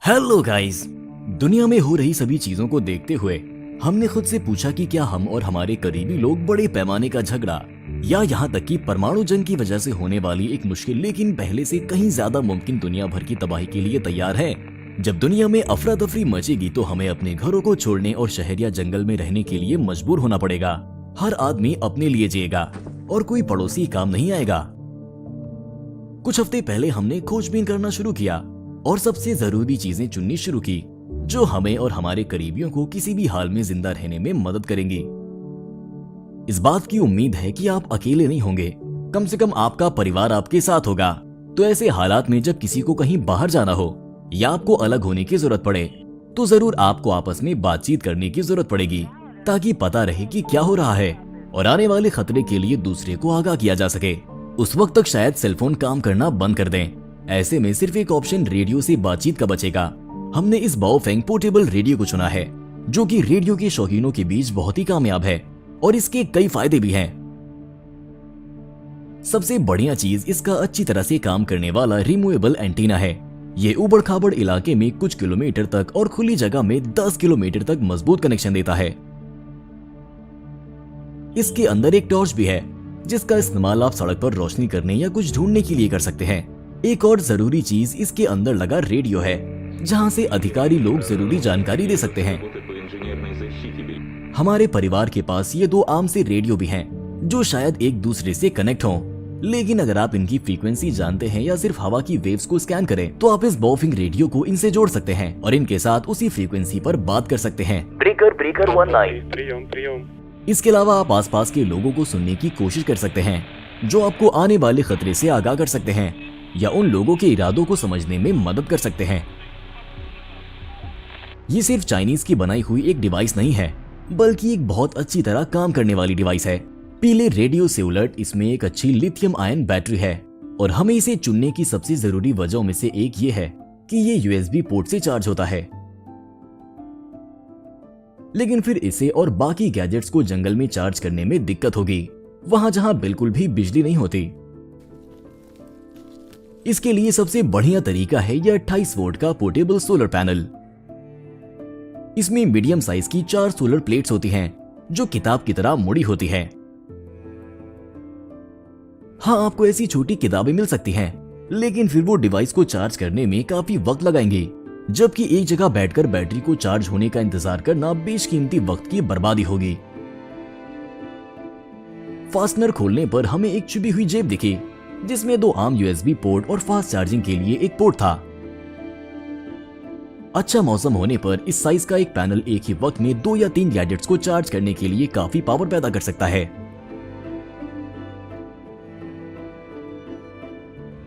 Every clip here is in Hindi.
Hello guys. दुनिया में हो रही सभी चीजों को देखते हुए हमने खुद से पूछा कि क्या हम और हमारे करीबी लोग बड़े पैमाने का झगड़ा या यहाँ तक कि परमाणु जंग की वजह से होने वाली एक मुश्किल लेकिन पहले से कहीं ज्यादा मुमकिन दुनिया भर की तबाही के लिए तैयार हैं। जब दुनिया में अफरा तफरी मचेगी तो हमें अपने घरों को छोड़ने और शहर या जंगल में रहने के लिए मजबूर होना पड़ेगा। हर आदमी अपने लिए जिएगा और कोई पड़ोसी काम नहीं आएगा। कुछ हफ्ते पहले हमने खोजबीन करना शुरू किया और सबसे जरूरी चीजें चुननी शुरू की जो हमें और हमारे करीबियों को किसी भी हाल में जिंदा रहने में मदद करेंगी। इस बात की उम्मीद है कि आप अकेले नहीं होंगे, कम से कम आपका परिवार आपके साथ होगा। तो ऐसे हालात में जब किसी को कहीं बाहर जाना हो या आपको अलग होने की जरूरत पड़े तो जरूर आपको आपस में बातचीत करने की जरूरत पड़ेगी ताकि पता रहे कि क्या हो रहा है और आने वाले खतरे के लिए दूसरे को आगाह किया जा सके। उस वक्त तक शायद सेलफोन काम करना बंद कर दें। ऐसे में सिर्फ एक ऑप्शन रेडियो से बातचीत का बचेगा। हमने इस बाओफेंग पोर्टेबल रेडियो को चुना है जो कि रेडियो के शौकीनों के बीच बहुत ही कामयाब है और इसके कई फायदे भी हैं। सबसे बढ़िया चीज इसका अच्छी तरह से काम करने वाला रिमूवेबल एंटीना है। ये उबड़ खाबड़ इलाके में कुछ किलोमीटर तक और खुली जगह में 10 किलोमीटर तक मजबूत कनेक्शन देता है। इसके अंदर एक टॉर्च भी है जिसका इस्तेमाल आप सड़क पर रोशनी करने या कुछ ढूंढने के लिए कर सकते हैं। एक और जरूरी चीज इसके अंदर लगा रेडियो है जहां से अधिकारी लोग जरूरी जानकारी दे सकते हैं। हमारे परिवार के पास ये दो आम से रेडियो भी हैं जो शायद एक दूसरे से कनेक्ट हों, लेकिन अगर आप इनकी फ्रीक्वेंसी जानते हैं या सिर्फ हवा की वेव्स को स्कैन करें तो आप इस बाओफेंग रेडियो को इनसे जोड़ सकते हैं और इनके साथ उसी फ्रीक्वेंसी पर बात कर सकते हैं। ब्रेकर 19। इसके अलावा आप आसपास के लोगों को सुनने की कोशिश कर सकते हैं जो आपको आने वाले खतरे से आगाह कर सकते हैं या उन लोगों के इरादों को समझने में मदद कर सकते हैं। ये सिर्फ चाइनीज की बनाई हुई एक डिवाइस नहीं है बल्कि एक बहुत अच्छी तरह काम करने वाली डिवाइस है। पीले रेडियो से उलट इसमें एक अच्छी लिथियम आयन बैटरी है और हमें इसे चुनने की सबसे जरूरी वजहों में से एक ये है कि ये यूएसबी पोर्ट से चार्ज होता है। लेकिन फिर इसे और बाकी गैजेट्स को जंगल में चार्ज करने में दिक्कत होगी, वहां जहां बिल्कुल भी बिजली नहीं होती। इसके लिए सबसे बढ़िया तरीका है यह 28 वोल्ट का पोर्टेबल सोलर पैनल। इसमें मीडियम साइज की 4 सोलर प्लेट्स होती हैं जो किताब की तरह मुड़ी होती हैं। हाँ, आपको ऐसी छोटी किताबें मिल सकती हैं, लेकिन फिर वो डिवाइस को चार्ज करने में काफी वक्त लगाएंगी, जबकि एक जगह बैठकर बैटरी को चार्ज होने का इंतजार करना बेशकीमती वक्त की बर्बादी होगी। फास्टनर खोलने पर हमें एक छुपी हुई जेब दिखी जिसमें 2 आम यूएसबी पोर्ट और फास्ट चार्जिंग के लिए एक पोर्ट था। अच्छा मौसम होने पर इस साइज का एक पैनल एक ही वक्त में 2 या 3 गैजेट्स को चार्ज करने के लिए काफी पावर पैदा कर सकता है।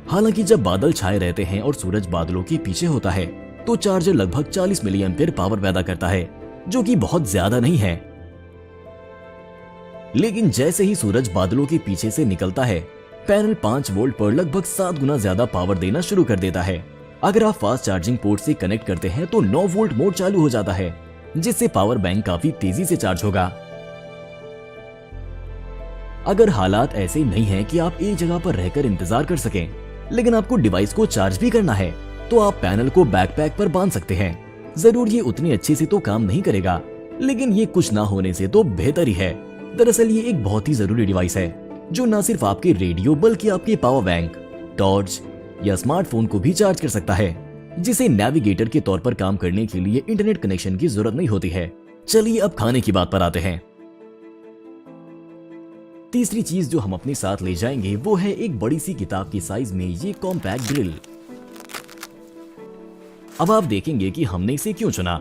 हालांकि जब बादल छाए रहते हैं और सूरज बादलों के पीछे होता है तो चार्जर लगभग 40 मिली एम्पीयर पावर पैदा करता है जो कि बहुत ज्यादा नहीं है। लेकिन जैसे ही सूरज बादलों के पीछे से निकलता है पैनल 5 वोल्ट पर लगभग 7 गुना ज्यादा पावर देना शुरू कर देता है। अगर आप फास्ट चार्जिंग पोर्ट से कनेक्ट करते हैं तो 9 वोल्ट मोड चालू हो जाता है जिससे पावर बैंक काफी तेजी से चार्ज होगा। अगर हालात ऐसे नहीं है कि आप एक जगह पर रहकर इंतजार कर सकें लेकिन आपको डिवाइस को चार्ज भी करना है तो आप पैनल को बैकपैक पर बांध सकते हैं। जरूर ये उतने अच्छे से तो काम नहीं करेगा लेकिन ये कुछ ना होने से तो बेहतर ही है। दरअसल ये एक बहुत ही जरूरी डिवाइस है जो न सिर्फ आपके रेडियो बल्कि आपके पावर बैंक, टॉर्च या स्मार्टफोन को भी चार्ज कर सकता है, जिसे नेविगेटर के तौर पर काम करने के लिए इंटरनेट कनेक्शन की जरूरत नहीं होती है। चलिए अब खाने की बात पर आते हैं। तीसरी चीज जो हम अपने साथ ले जाएंगे वो है एक बड़ी सी किताब की साइज में ये कॉम्पैक्ट ग्रिल। अब आप देखेंगे कि हमने इसे क्यों चुना।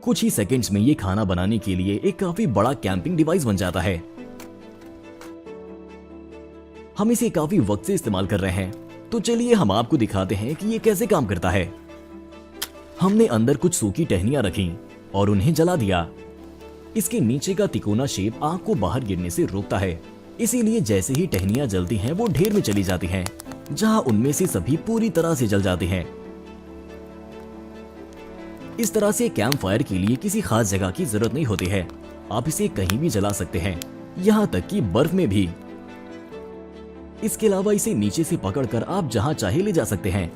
कुछ ही सेकंड्स में ये खाना बनाने के लिए एक काफी बड़ा कैंपिंग डिवाइस बन जाता है। हम इसे काफी वक्त से इस्तेमाल कर रहे हैं तो चलिए हम आपको दिखाते हैं कि ये कैसे काम करता है। हमने अंदर कुछ सूखी टहनियां रखी और उन्हें जला दिया। इसके नीचे का तिकोना शेप आग को बाहर गिरने से रोकता है, इसीलिए जैसे ही टहनियां जलती हैं वो ढेर में चली जाती हैं जहां उनमें से सभी पूरी तरह से जल जाते हैं। इस तरह से कैंप फायर के लिए किसी खास जगह की जरूरत नहीं होती है, आप इसे कहीं भी जला सकते हैं, यहाँ तक कि बर्फ में भी। इसके अलावा इसे नीचे से पकड़कर आप जहां चाहे ले जा सकते हैं।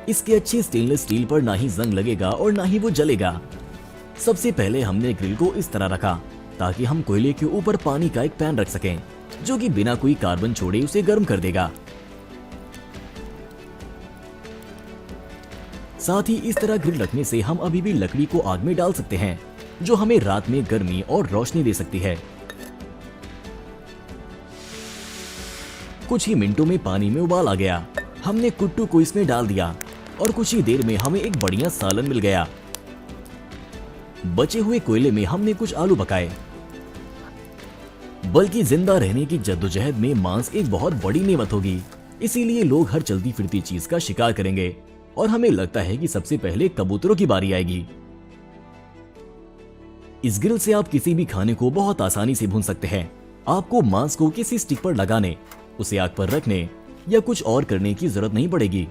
इसके अच्छे स्टेनलेस स्टील पर ना ही जंग लगेगा और ना ही वो जलेगा। सबसे पहले हमने ग्रिल को इस तरह रखा ताकि हम कोयले के ऊपर पानी का एक पैन रख सकें, जो कि बिना कोई कार्बन छोड़े उसे गर्म कर देगा। साथ ही इस तरह ग्रिल रखने से हम अभी भी लकड़ी को आग में डाल सकते हैं, जो हमें रात में गर्मी और रोशनी दे सकती है। कुछ ही मिनटों में पानी में उबाल आ गया। हमने कुट्टू को इसमें डाल दिया और कुछ ही देर में हमें एक बढ़िया सालन मिल गया। बचे हुए कोयले में हमने कुछ आलू पकाए। बल्कि जिंदा रहने की जद्दोजहद में मांस एक बहुत बड़ी नेमत होगी, इसीलिए लोग हर चलती फिरती चीज का शिकार करेंगे और हमें लगता है कि सबसे पहले कबूतरों की बारी आएगी। इस ग्रिल से आप किसी भी खाने को बहुत आसानी से भून सकते हैं। आपको मांस को किसी स्टिक पर लगाने, उसे आग पर रखने या कुछ और करने की जरूरत नहीं पड़ेगी।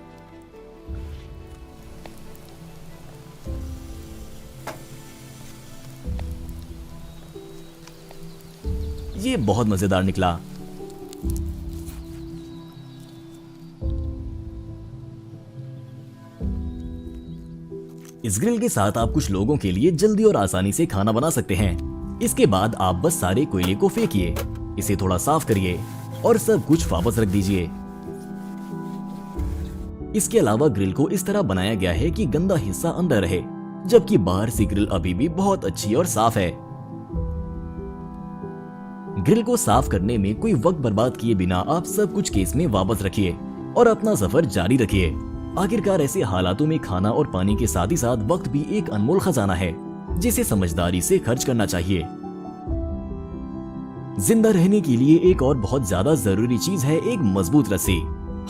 ये बहुत मजेदार निकला। इस ग्रिल के साथ आप कुछ लोगों के लिए जल्दी और आसानी से खाना बना सकते हैं। इसके बाद आप बस सारे कोयले को फेंकिए, इसे थोड़ा साफ करिए और सब कुछ वापस रख दीजिए। इसके अलावा ग्रिल को इस तरह बनाया गया है कि गंदा हिस्सा अंदर रहे, जबकि बाहर से ग्रिल अभी भी बहुत अच्छी और साफ है। ग्रिल को साफ करने में कोई वक्त बर्बाद किए बिना आप सब कुछ केस में वापस रखिए और अपना सफर जारी रखिए। आखिरकार ऐसे हालातों में खाना और पानी के साथ ही साथ वक्त भी एक अनमोल खजाना है, जिसे समझदारी से खर्च करना चाहिए। जिंदा रहने के लिए एक और बहुत ज्यादा जरूरी चीज है एक मजबूत रस्सी।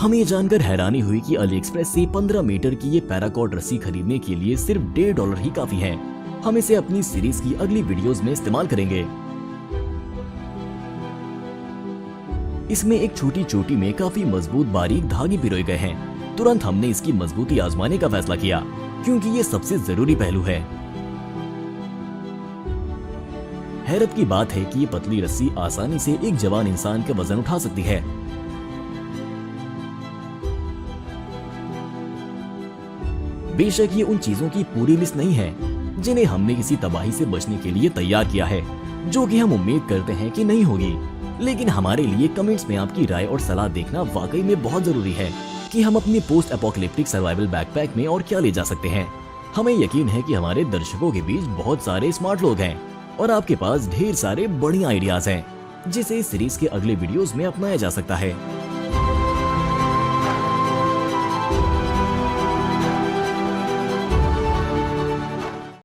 हमें जानकर हैरानी हुई कि अली एक्सप्रेस से 15 मीटर की ये पैराकॉर्ड रस्सी खरीदने के लिए सिर्फ $1.5 ही काफी है। हम इसे अपनी सीरीज की अगली वीडियोस में इस्तेमाल करेंगे। इसमें एक छोटी चोटी में काफी मजबूत बारीक धागे पिरोए गए हैं। तुरंत हमने इसकी मजबूती आजमाने का फैसला किया, क्योंकि ये सबसे जरूरी पहलू है। हैरत की बात है कि ये पतली रस्सी आसानी से एक जवान इंसान का वजन उठा सकती है। बेशक ये उन चीजों की पूरी लिस्ट नहीं है जिन्हें हमने किसी तबाही से बचने के लिए तैयार किया है, जो कि हम उम्मीद करते हैं कि नहीं होगी। लेकिन हमारे लिए कमेंट्स में आपकी राय और सलाह देखना वाकई में बहुत जरूरी है कि हम अपनी पोस्ट एपोकलिप्टिक सर्वाइवल बैकपैक में और क्या ले जा सकते हैं। हमें यकीन है कि हमारे दर्शकों के बीच बहुत सारे स्मार्ट लोग हैं और आपके पास ढेर सारे बढ़िया आइडियाज हैं, जिसे इस सीरीज के अगले वीडियोस में अपनाया जा सकता है।